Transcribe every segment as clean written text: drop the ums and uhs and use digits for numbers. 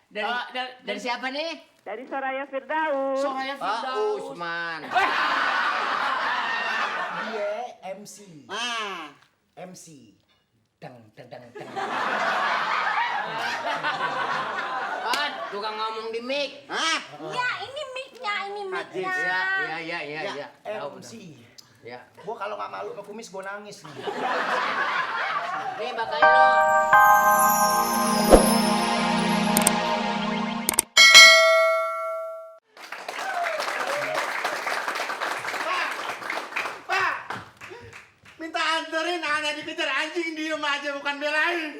Dari siapa nih? Dari Soraya Firdaus. Soraya Firdaus. Usman. Dia MC. Ah, MC. Deng. Tukang ngomong di mic. ah, Ya, ini mic-nya, ini Majid, mic-nya. Iya. MC. Ya. Gua kalau nggak malu sama kumis gua nangis nih. Nih bakain lo. Pak, minta anterin anak dikejar anjing, diem aja bukan belain.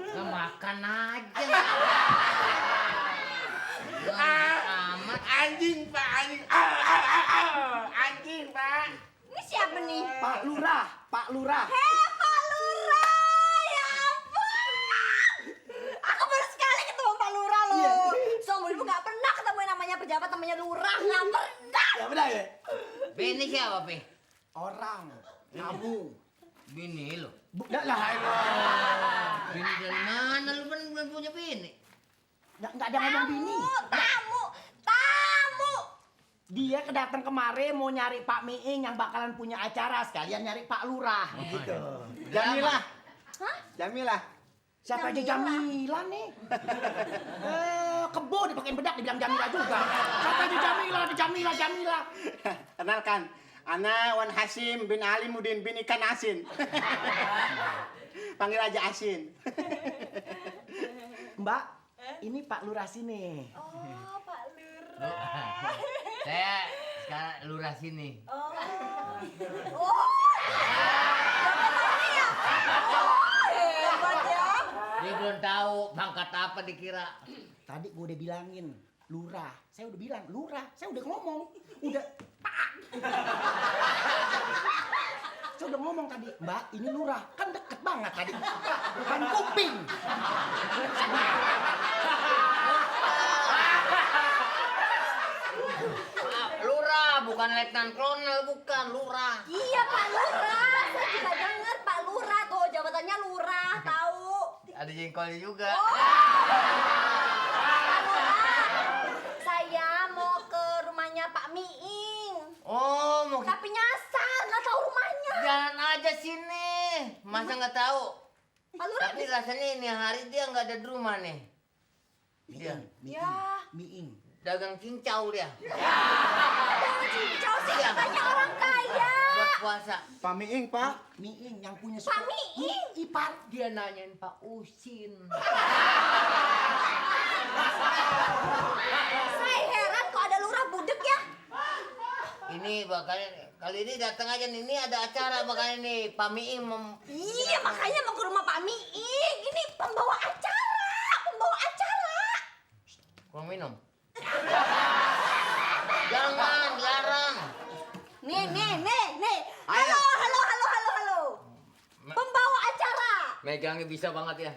Nggak makan aja. Amat. Anjing Pak, anjing. Anjing Pak. Ini siapa nih? Pak Lurah. Pak Lurah! Ya ampun! Aku baru sekali ketemu Pak Lurah loh. Iya. Seumur hidup gak pernah ketemu yang namanya pejabat namanya Lurah. Gak pernah. Ya benar ya? Bini siapa, Pe? Orang. Kamu. Bini lo. Dah lah. Bini dari mana lu belum punya bini? Nggak ada ngomong bini. Tamu! Dia kedatang kemari mau nyari Pak Miing yang bakalan punya acara, sekalian nyari Pak Lurah gitu. Jamilah. Hah? Jamilah. Siapa aja Jamila nih? Kebo dipakein bedak dibilang Jamila juga. Siapa aja Jamila. Kenalkan, Ana Wan Hasim bin Alimuddin bin Ikan Asin. Panggil aja Asin. Mbak, ini Pak Lurah sini. Oh, Pak Lurah. Saya sekarang lurah sini. Oh. Ini ya? Oh, hebat ya. Dia belum tahu pangkat apa dikira. Tadi gue udah bilangin, Lurah. Saya udah bilang, Lurah. Saya udah ngomong. Udah, Pak. Saya udah ngomong tadi, Mbak, ini Lurah. Kan deket banget tadi. Bukan kuping. Lurah, bukan letnan kolonel, bukan lurah. Iya, Pak Lurah. Saya juga dengar Pak Lurah tuh, jabatannya Lurah, tahu. Ada jengkolnya juga. Pak Lurah, saya mau ke rumahnya Pak Miing. Oh, mau Tapi nyasar, nggak tahu rumahnya. jalan aja sini. Masa nggak tahu? Pak Lurah Tapi rasanya ini hari dia nggak ada di rumah nih. Dia Ya. Miing. dagang cincau dia. Jangan cincau sih, Iya. katanya orang kaya. Buat puasa. Pak Miing, Pak. Miing yang punya Pak Miing. ipar. Dia nanyain Pak Usin. Saya heran kok ada lurah budek ya. Ini bakal kali ini datang aja nih. Ini ada acara bakal ini Pak Miing Iya, makanya mau ke rumah Pak Miing. Ini pembawa acara. kurang minum. Jangan, dilarang. Nih. Ayo. Halo. Pembawa acara. Megangnya bisa banget ya.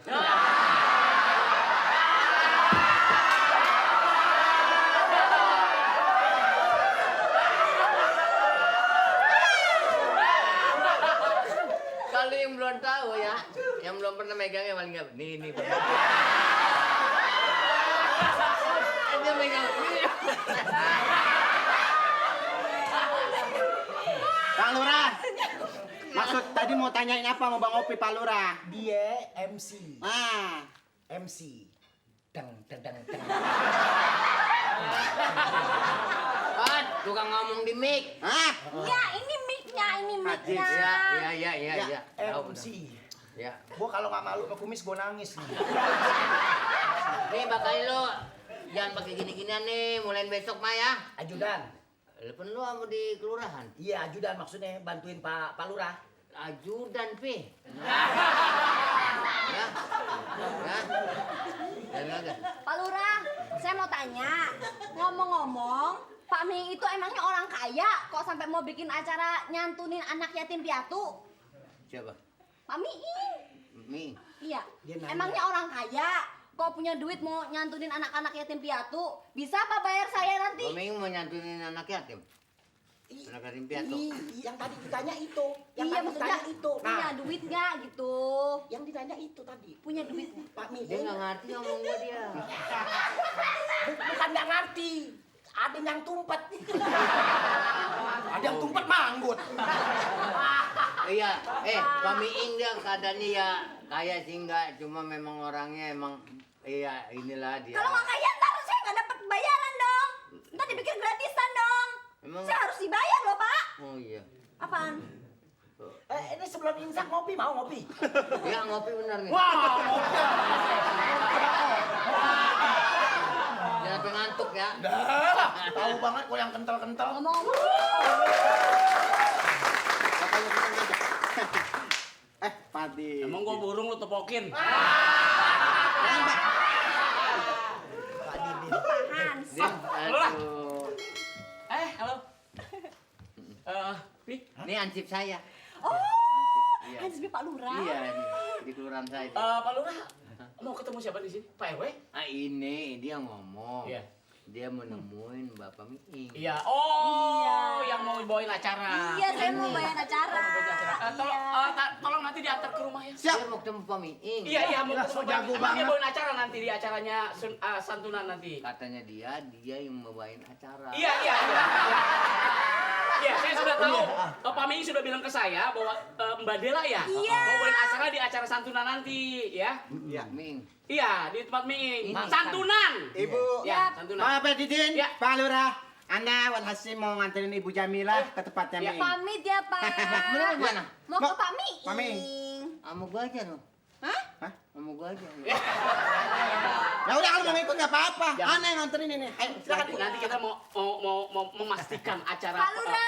Kalau yang belum tahu ya, yang belum pernah megangnya paling nggak. Nih. Dia megang ini. Pak Lurah. Maksud tadi mau tanyain apa mau Bang Opi, Pak Lurah? Dia MC. Ah, MC. Deng. Tukang ngomong di mic. ah, Ya, ini mic-nya. Majid, Iya. Tahu MC. udah. Ya. Gua kalau nggak malu sama kumis gua nangis nih. Nih bakain lo. Jangan pakai gini-ginian nih, mulai besok mah ya. Ajudan. Telepon lu sama di kelurahan. Iya, ajudan maksudnya bantuin Pak Lurah. Ajudan, Pi. Ya. Jangan. Pak Lurah, saya mau tanya. Ngomong-ngomong, Pak Miing itu emangnya orang kaya kok sampai mau bikin acara nyantunin anak yatim piatu? Siapa? Pak Miing. Mi. Iya. Dia nanya. Emangnya orang kaya kok punya duit mau nyantunin anak-anak yatim piatu? Bisa apa bayar saya nanti? Komeng mau nyantunin anak yatim. Anak yatim piatu. Yang tadi ditanya itu. Yang Iya, tadi maksudnya ditanya itu. punya duit nggak gitu? Yang ditanya itu tadi. Punya duit. Pak Dia Miing. nggak ngerti ngomong gua dia. Bukan nggak ngerti. Ada yang tumpet. Ada yang tumpet manggut. Iya, Pak Miing dia keadaannya ya kaya sih enggak, cuma memang orangnya emang iya inilah dia. Kalau nggak kaya ntar saya nggak dapat bayaran dong. Ntar dipikir gratisan dong. Emang- Saya harus dibayar loh Pak. Oh iya. Apaan? Ini sebelum imsak ngopi, mau ngopi? Ya ngopi bener nih. Wah, Jangan sampai ngantuk ya. tahu banget kok yang kental-kental. Ngomong-ngomong. Padi. Emang gua burung lu tepokin. Tahan. Dia, aduh. Halo. Pi. Ini ansip saya. Oh, Iya. Hansip Pak Lurah. Iya, ini di kelurahan saya. Pak Lurah, mau ketemu siapa di sini? Pak RW? Ah ini dia ngomong. Iya. Dia mau nemuin Bapak Miing. Iya. Oh, Iya. yang mau bawain acara. Iya, saya mau bayar acara. Tolong nanti diantar ke rumah ya. Dia mau ketemu Pak Miing. Iya, mau Lah, ketemu so Pak. jago Emang dia banget. bawain acara nanti di acaranya santunan nanti. Katanya dia yang mau bawain acara. Iya. Iya, saya sudah tahu. Pak Miing sudah bilang ke saya bahwa Mbak Dela ya Iya. mau bawain acara di acara santunan nanti, ya. Iya. Miing. Iya, di tempat Miing. Ini. Santunan. Ibu. Ya, santunan. Pak Didin, Ya. Pak Lurah. Anda walhasil mau nganterin Ibu Jamilah ke tempatnya Ya. Miing. Pamit ya Pak. Bener mana? Mau ke Pak Pak Miing. Miing. Sama gua aja loh. Hah? Sama gua aja. Ya udah kalau mau ikut nggak apa-apa. Anda yang nganterin ini. Ayo silakan. Nanti kita mau memastikan acara. Pak Lurah.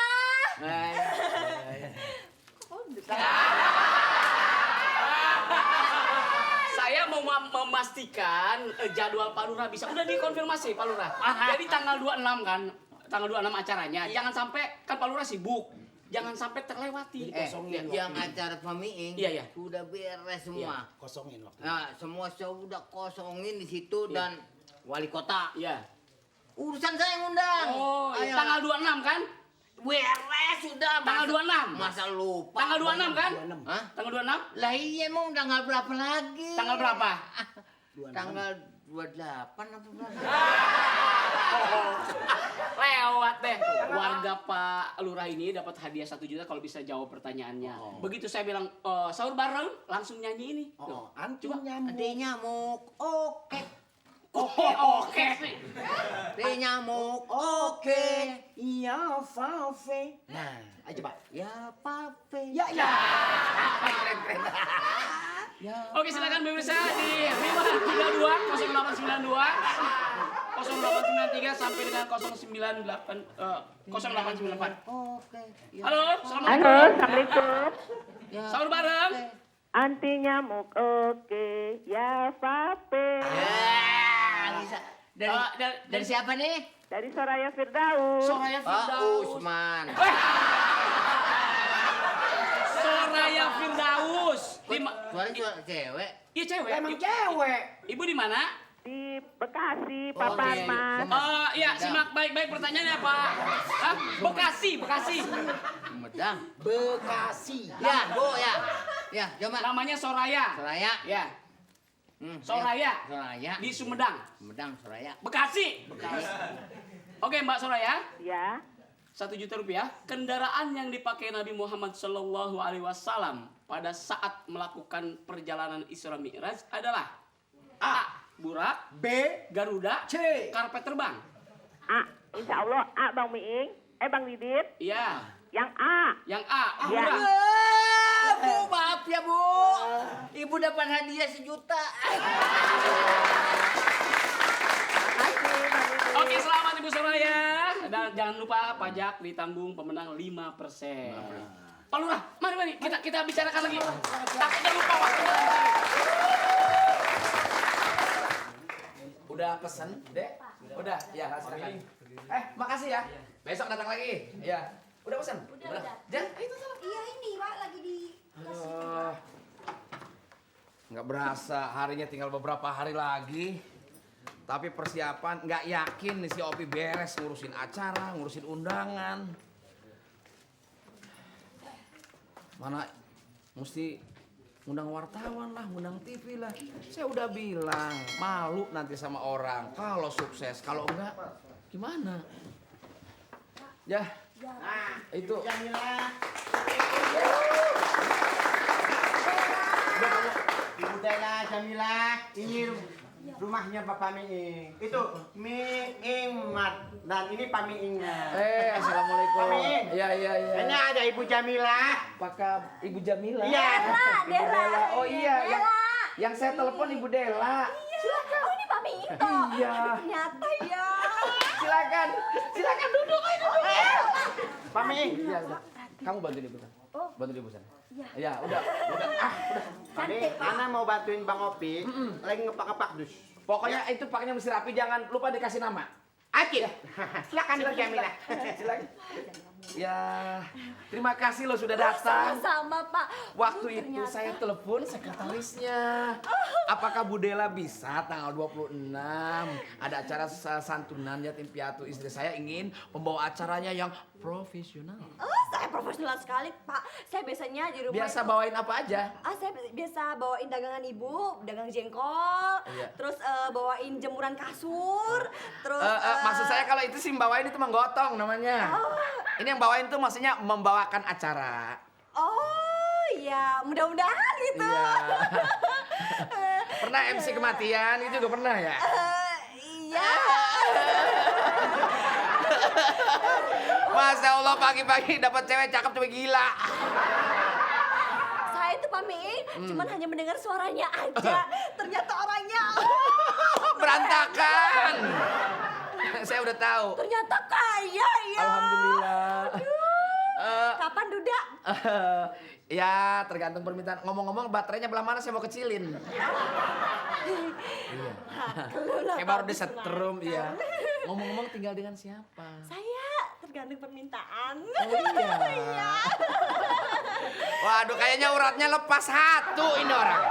Saya mau memastikan jadwal Pak Lurah bisa. Udah dikonfirmasi Pak Lurah. Jadi tanggal 26 kan? Tanggal 26 acaranya. Jangan sampai kan Pak Lurah sibuk. Jangan sampai terlewati. Kosongin Yang waktu. acara Pak Miing Iya. udah beres semua. Kosongin waktu. Nah, semua show udah kosongin di situ dan wali kota. Iya. Urusan saya yang undang. Oh, Ayo. tanggal 26 kan? Beres sudah. Tanggal 26. Masa lupa. Tanggal 26 kan? 26. Hah? Tanggal 26? Lah iya emang tanggal berapa lagi? Tanggal berapa? 26. Tanggal 28 apa berapa? Lewat deh. Warga Pak Lurah ini dapat hadiah 1 juta kalau bisa jawab pertanyaannya. Begitu saya bilang sahur bareng, langsung nyanyi ini. Oh, Tuh. antum Coba. nyamuk. Ada nyamuk. Oke. Oke. Ada nyamuk. Oke. Iya, Fafe. Nah, ayo coba. Ya pape. Ya, ya. Ya. Oke, silakan pemirsa di 532 0892 0893 sampai dengan 0894. Oke. Ya. Halo, Halo, assalamualaikum. Assalamualaikum. Ya. Sahur bareng. Anti nyamuk, oke. Ya, Pape. Ya, bisa. Dari, Dari siapa nih? Dari Soraya Firdaus. Soraya Pak Firdaus. Usman. Soraya Firdaus. Suara cewek. Iya cewek. Emang cewek. Ibu di mana? Di Bekasi, Oke. Papa Arman. Iya, simak baik-baik pertanyaannya, Pak. Hah? Bekasi. Sumedang. Bekasi. Ya, Bu, ya. Ya, coba. Namanya Soraya. Soraya. Ya, Hmm, Soraya. Soraya. di Sumedang. Sumedang, Soraya. Bekasi. Oke, Mbak Soraya. Ya, 1 juta rupiah. Kendaraan yang dipakai Nabi Muhammad Shallallahu Alaihi Wasallam pada saat melakukan perjalanan Isra Mi'raj adalah A. Burak, B. Garuda, C. karpet terbang. A. Insya Allah A, Bang Miing. Bang Didit. Iya, Yang A. yang A. Ya. Burak. Bu, maaf ya, Bu. Ibu dapat hadiah 1 juta. Oke, selamat Ibu Soraya. Dan jangan lupa pajak ditanggung pemenang 5%. Pak Lurah, mari kita bicarakan lagi. Takutnya lupa waktunya. Udah pesen, Dek? Udah, ya silakan. Makasih ya. Besok datang lagi. Ya. Udah pesen? Udah. Jangan, itu salah. Iya ini Pak lagi di. Aduh. Nggak berasa, harinya tinggal beberapa hari lagi. Tapi persiapan nggak yakin nih si Opi beres ngurusin acara, ngurusin undangan. Mana mesti ngundang wartawan lah, ngundang TV lah. Saya udah bilang, malu nanti sama orang. Kalau sukses, kalau enggak gimana? Ya, itu. Ibu Dela, Jamila, ini rumahnya Bapak Miing. Itu Miing Mat dan ini Pak Miingnya. Assalamualaikum. Pak Miing. Iya. Ini ada Ibu Jamila. Apakah Ibu Jamila? Iya. Dela. Oh iya, Dela. yang saya telepon Ibu Dela. Silakan. Oh, ini Pak Minto. Iya. Ternyata ya. Silakan duduk. Pak Miing. Iya, udah. Kamu bantuin Ibu sana. Bantuin Ibu sana. Iya, udah. Tadi Ana mau bantuin Bang Opi, lagi ngepak-ngepak dus. Pokoknya itu pakainya mesti rapi, jangan lupa dikasih nama. Acil. Silakan Ibu Jamila. Silakan. Ya, terima kasih lo sudah datang. Sama Pak. Waktu itu saya telepon sekretarisnya. Apakah Bu Dela bisa tanggal 26 ada acara santunan yatim piatu istri saya ingin membawa acaranya yang profesional. Oh, saya profesional sekali, Pak. Saya biasanya di rumah Biasa itu- bawain apa aja? saya biasa bawain dagangan ibu, dagang jengkol, Iya. terus bawain jemuran kasur, terus Maksud saya kalau itu sih bawain itu menggotong namanya. Ini yang bawain tuh maksudnya membawakan acara. oh ya mudah-mudahan gitu. Iya. Pernah MC kematian itu juga pernah ya? Iya. Masya Allah pagi-pagi dapat cewek cakep cewek gila. Saya itu Pak Miing cuman hanya mendengar suaranya aja. Ternyata orangnya Berantakan. Saya udah tahu. ternyata kaya ya. Alhamdulillah. Kapan Duda? Ya tergantung permintaan. Ngomong-ngomong baterainya belah mana saya mau kecilin. Iya. Kayak baru disetrum iya. Ngomong-ngomong tinggal dengan siapa? Saya tergantung permintaan. Oh iya. Waduh kayaknya uratnya lepas satu ini orang.